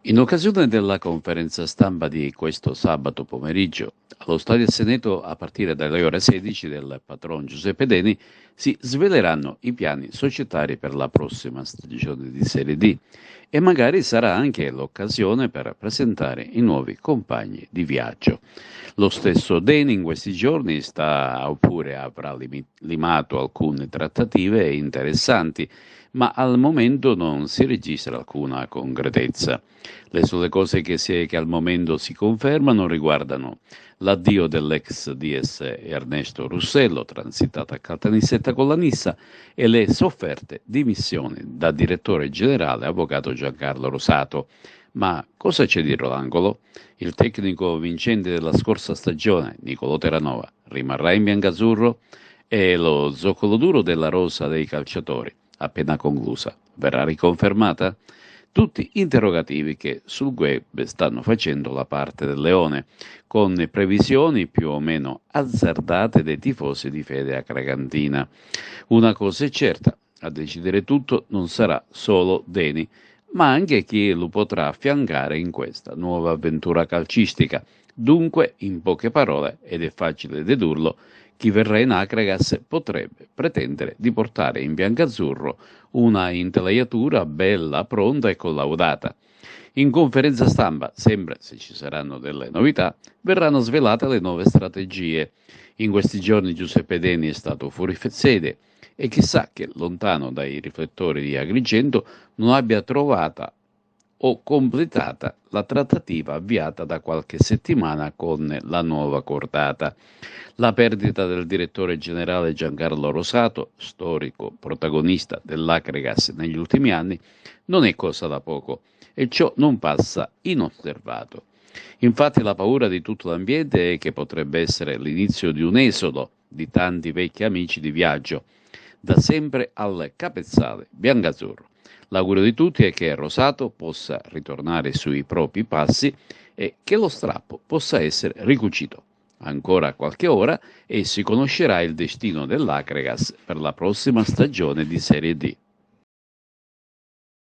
In occasione della conferenza stampa di questo sabato pomeriggio, allo Stadio Seneto, a partire dalle ore 16 del patron Giuseppe Deni, si sveleranno i piani societari per la prossima stagione di Serie D e magari sarà anche l'occasione per presentare i nuovi compagni di viaggio. Lo stesso Deni in questi giorni sta oppure avrà limato alcune trattative interessanti, ma al momento non si registra alcuna concretezza. Le sole cose che al momento si confermano riguardano l'addio dell'ex DS Ernesto Russello, transitato a Caltanissetta con la Nissa, e le sofferte dimissioni da direttore generale avvocato Giancarlo Rosato. Ma cosa c'è dietro l'angolo? Il tecnico vincente della scorsa stagione, Nicolò Terranova, rimarrà in biancazzurro e lo zoccolo duro della rosa dei calciatori, appena conclusa, verrà riconfermata? Tutti interrogativi che sul web stanno facendo la parte del leone, con previsioni più o meno azzardate dei tifosi di fede acragantina. Una cosa è certa, a decidere tutto non sarà solo Deni, ma anche chi lo potrà affiancare in questa nuova avventura calcistica. Dunque, in poche parole, ed è facile dedurlo, chi verrà in Acragas potrebbe pretendere di portare in biancazzurro una intelaiatura bella, pronta e collaudata. In conferenza stampa, sempre se ci saranno delle novità, verranno svelate le nuove strategie. In questi giorni Giuseppe Deni è stato fuori sede e chissà che, lontano dai riflettori di Agrigento, non abbia trovata o completata la trattativa avviata da qualche settimana con la nuova cordata. La perdita del direttore generale Giancarlo Rosato, storico protagonista dell'Acregas negli ultimi anni, non è cosa da poco e ciò non passa inosservato. Infatti la paura di tutto l'ambiente è che potrebbe essere l'inizio di un esodo di tanti vecchi amici di viaggio, da sempre al capezzale biancazzurro. L'augurio di tutti è che Rosato possa ritornare sui propri passi e che lo strappo possa essere ricucito. Ancora qualche ora e si conoscerà il destino dell'Acregas per la prossima stagione di Serie D.